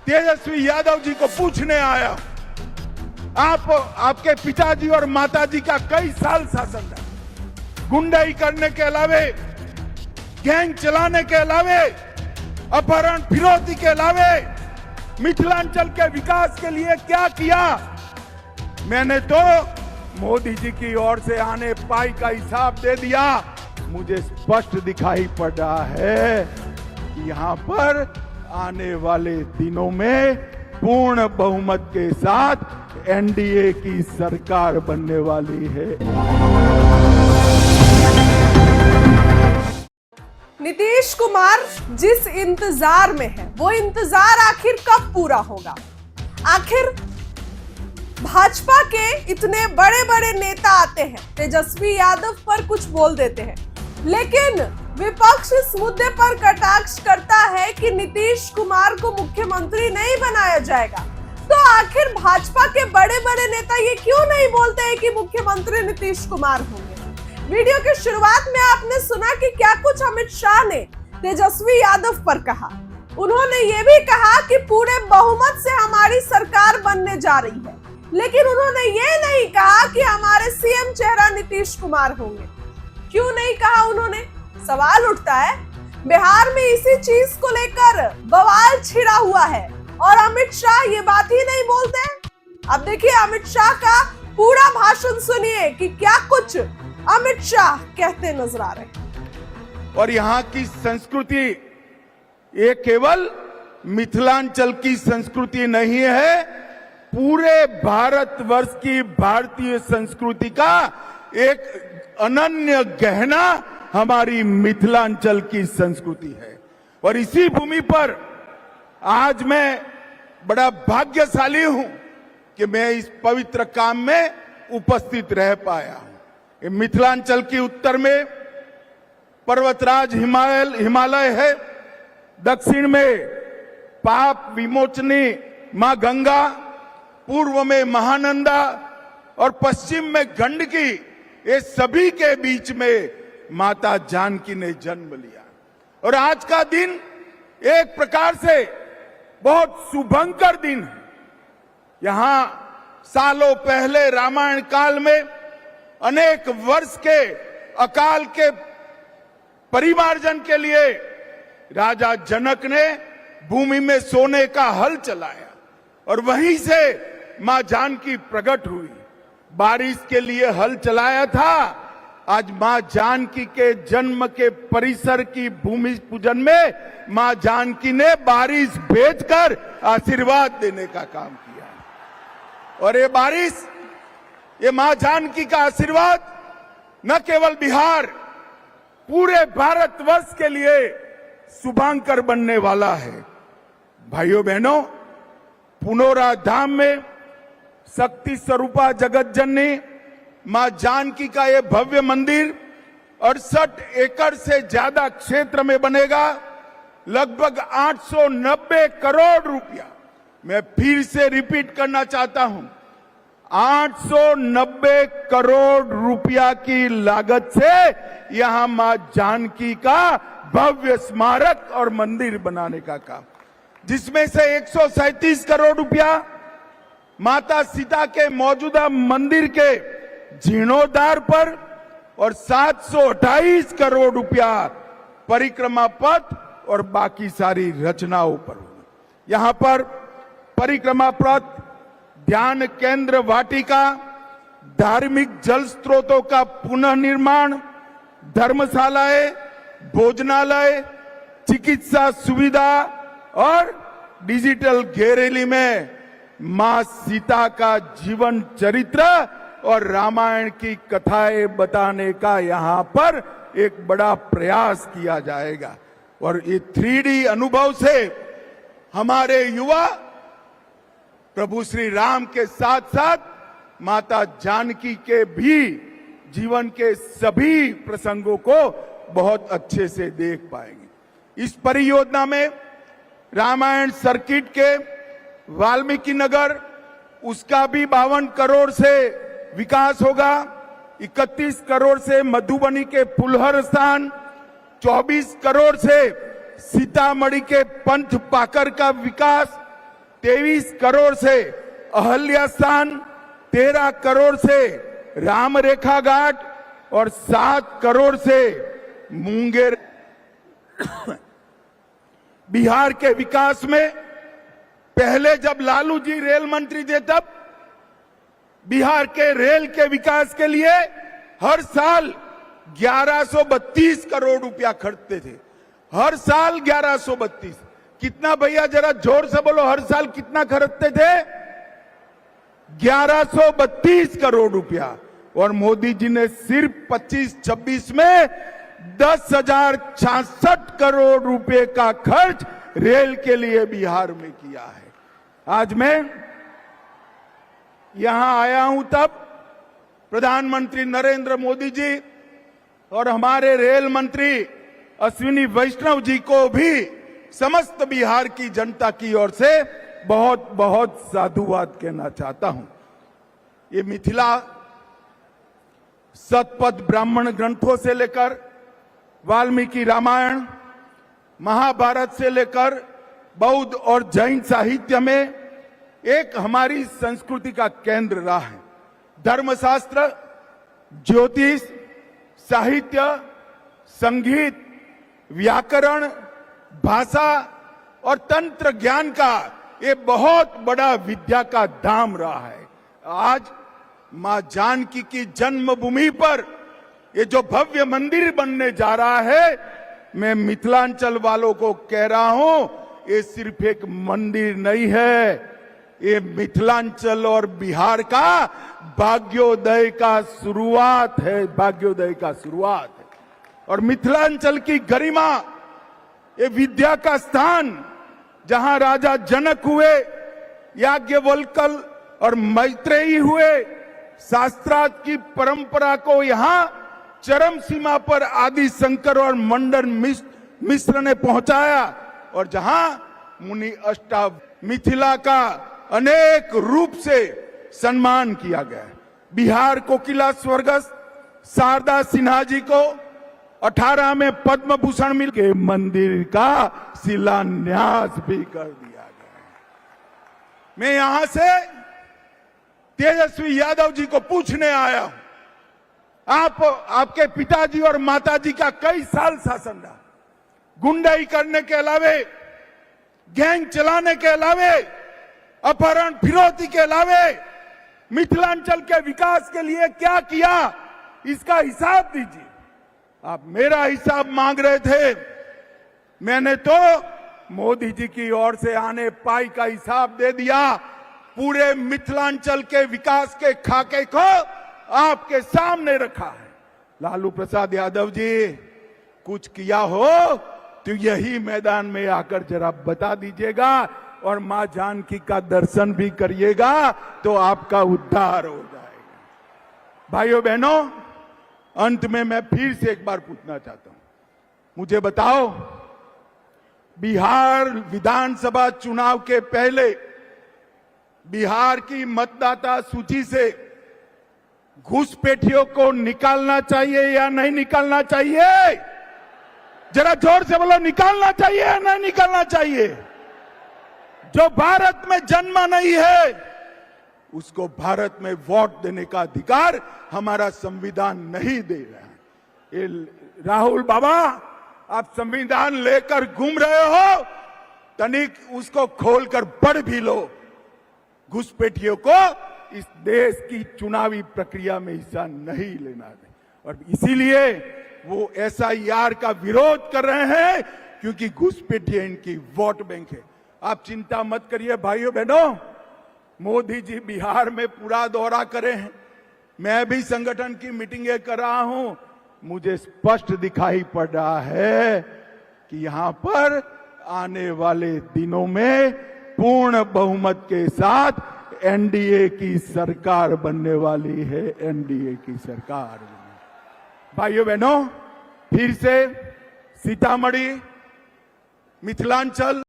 तेजस्वी यादव जी को पूछने आया, आपके पिताजी और माताजी का कई साल शासन था, गुंडाई करने के अलावे, गैंग चलाने के अलावे, अपहरण फिरौती के अलावे मिथिलांचल के विकास के लिए क्या किया? मैंने तो मोदी जी की ओर से आने पाई का हिसाब दे दिया। मुझे स्पष्ट दिखाई पड़ रहा है कि यहाँ पर आने वाले दिनों में पूर्ण बहुमत के साथ एनडीए की सरकार बनने वाली है। नीतीश कुमार जिस इंतजार में है, वो इंतजार आखिर कब पूरा होगा? आखिर भाजपा के इतने बड़े बड़े नेता आते हैं, तेजस्वी यादव पर कुछ बोल देते हैं, लेकिन विपक्ष इस मुद्दे पर कटाक्ष करता है कि नीतीश कुमार को मुख्यमंत्री नहीं बनाया जाएगा। तो आखिर भाजपा के बड़े बड़े नेता ये क्यों नहीं बोलते हैं कि मुख्यमंत्री नीतीश कुमार होंगे? वीडियो की शुरुआत में आपने सुना कि क्या कुछ अमित शाह ने तेजस्वी यादव पर कहा। उन्होंने ये भी कहा कि पूरे बहुमत से हमारी सरकार बनने जा रही है, लेकिन उन्होंने ये नहीं कहा कि हमारे सीएम चेहरा नीतीश कुमार होंगे। क्यों नहीं कहा उन्होंने? सवाल उठता है। बिहार में इसी चीज को लेकर बवाल छिड़ा हुआ है और अमित शाह ये बात ही नहीं बोलते। अब देखिए अमित शाह का पूरा भाषण सुनिए कि क्या कुछ अमित शाह कहते नजर आ रहे हैं। और यहाँ की संस्कृति ये केवल मिथिलांचल की संस्कृति नहीं है, पूरे भारतवर्ष की भारतीय संस्कृति का एक अनन्य गहना हमारी मिथिलांचल की संस्कृति है। और इसी भूमि पर आज मैं बड़ा भाग्यशाली हूं कि मैं इस पवित्र काम में उपस्थित रह पाया हूं। मिथिलांचल की उत्तर में पर्वतराज हिमालय है, दक्षिण में पाप विमोचनी मां गंगा, पूर्व में महानंदा और पश्चिम में गंडकी। ये सभी के बीच में माता जानकी ने जन्म लिया। और आज का दिन एक प्रकार से बहुत शुभंकर दिन है। यहां सालों पहले रामायण काल में अनेक वर्ष के अकाल के परिमार्जन के लिए राजा जनक ने भूमि में सोने का हल चलाया और वहीं से मां जानकी प्रकट हुई। बारिश के लिए हल चलाया था, आज मां जानकी के जन्म के परिसर की भूमि पूजन में मां जानकी ने बारिश भेजकर आशीर्वाद देने का काम किया। और ये बारिश, ये मां जानकी का आशीर्वाद न केवल बिहार, पूरे भारतवर्ष के लिए शुभांकर बनने वाला है। भाइयों बहनों, पुनौरा धाम में शक्ति स्वरूपा जगत जननी मां जानकी का ये भव्य मंदिर 68 एकड़ से ज्यादा क्षेत्र में बनेगा। लगभग 890 करोड़ रुपया, मैं फिर से रिपीट करना चाहता हूं, 890 करोड़ रुपया की लागत से यहां मां जानकी का भव्य स्मारक और मंदिर बनाने का काम, जिसमें से 137 करोड़ रुपया माता सीता के मौजूदा मंदिर के जीर्णोद्धार पर और 728 करोड़ रुपया परिक्रमा पथ और बाकी सारी रचनाओं पर। यहां पर परिक्रमा पथ, ध्यान केंद्र वाटिका, धार्मिक जल स्रोतों का पुनः निर्माण, धर्मशालाएं, भोजनालय, चिकित्सा सुविधा और डिजिटल गैलरी में मां सीता का जीवन चरित्र और रामायण की कथाएं बताने का यहां पर एक बड़ा प्रयास किया जाएगा। और ये 3D अनुभव से हमारे युवा प्रभु श्री राम के साथ साथ माता जानकी के भी जीवन के सभी प्रसंगों को बहुत अच्छे से देख पाएंगे। इस परियोजना में रामायण सर्किट के वाल्मीकि नगर, उसका भी 52 करोड़ से विकास होगा। 31 करोड़ से मधुबनी के फुलहर स्थान, 24 करोड़ से सीतामढ़ी के पंथ पाकर का विकास, 23 करोड़ से अहल्या स्थान, 13 करोड़ से राम रेखा घाट और 7 करोड़ से मुंगेर। बिहार के विकास में पहले जब लालू जी रेल मंत्री थे तब बिहार के रेल के विकास के लिए हर साल 1132 करोड़ रुपया खर्चते थे। हर साल 1132। कितना भैया जरा जोर से बोलो, हर साल कितना खर्चते थे? 1132 करोड़ रुपया। और मोदी जी ने सिर्फ 25-26 में 10,066 करोड़ रुपए का खर्च रेल के लिए बिहार में किया है। आज मैं यहां आया हूं तब प्रधानमंत्री नरेंद्र मोदी जी और हमारे रेल मंत्री अश्विनी वैष्णव जी को भी समस्त बिहार की जनता की ओर से बहुत बहुत साधुवाद कहना चाहता हूं। ये मिथिला शतपथ ब्राह्मण ग्रंथों से लेकर वाल्मीकि रामायण, महाभारत से लेकर बौद्ध और जैन साहित्य में एक हमारी संस्कृति का केंद्र रहा है। धर्मशास्त्र, ज्योतिष, साहित्य, संगीत, व्याकरण, भाषा और तंत्र ज्ञान का ये बहुत बड़ा विद्या का धाम रहा है। आज मां जानकी की जन्मभूमि पर ये जो भव्य मंदिर बनने जा रहा है, मैं मिथिलांचल वालों को कह रहा हूं, ये सिर्फ एक मंदिर नहीं है, ये मिथिलांचल और बिहार का भाग्योदय का शुरुआत है, भाग्योदय का शुरुआत है। और मिथिलांचल की गरिमा, ये विद्या का स्थान, जहां राजा जनक हुए, याज्ञवल्क्य और मैत्रेयी हुए, शास्त्रार्थ की परंपरा को यहां चरम सीमा पर आदि शंकर और मंडन मिश्र ने पहुंचाया, और जहां मुनि अष्टाव मिथिला का अनेक रूप से सम्मान किया गया है। बिहार कोकिला स्वर्गस्थ शारदा सिन्हा जी को 18 में पद्म भूषण मिल के मंदिर का शिलान्यास भी कर दिया गया है। मैं यहां से तेजस्वी यादव जी को पूछने आया हूं, आपके पिताजी और माताजी का कई साल शासन रहा, गुंडाई करने के अलावे, गैंग चलाने के अलावे, अपहरण फिरौती के अलावे मिथिलांचल के विकास के लिए क्या किया, इसका हिसाब दीजिए। आप मेरा हिसाब मांग रहे थे, मैंने तो मोदी जी की ओर से आने पाई का हिसाब दे दिया। पूरे मिथिलांचल के विकास के खाके को आपके सामने रखा है। लालू प्रसाद यादव जी, कुछ किया हो तो यही मैदान में आकर जरा बता दीजिएगा, और मां जानकी का दर्शन भी करिएगा तो आपका उद्धार हो जाएगा। भाइयों बहनों, अंत में मैं फिर से एक बार पूछना चाहता हूं, मुझे बताओ, बिहार विधानसभा चुनाव के पहले बिहार की मतदाता सूची से घुसपैठियों को निकालना चाहिए या नहीं निकालना चाहिए? जरा जोर से बोलो, निकालना चाहिए या नहीं निकालना चाहिए? जो भारत में जन्मा नहीं है उसको भारत में वोट देने का अधिकार हमारा संविधान नहीं दे रहा है। राहुल बाबा, आप संविधान लेकर घूम रहे हो, तनिक उसको खोलकर पढ़ भी लो। घुसपैठियों को इस देश की चुनावी प्रक्रिया में हिस्सा नहीं लेना है, और इसीलिए वो SIR का विरोध कर रहे हैं, क्योंकि घुसपैठिए इनकी वोट बैंक है। आप चिंता मत करिए भाइयों बहनों, मोदी जी बिहार में पूरा दौरा करे हैं, मैं भी संगठन की मीटिंगें कर रहा हूं, मुझे स्पष्ट दिखाई पड़ रहा है कि यहां पर आने वाले दिनों में पूर्ण बहुमत के साथ NDA की सरकार बनने वाली है, NDA की सरकार। भाइयों बहनों, फिर से सीतामढ़ी, मिथिलांचल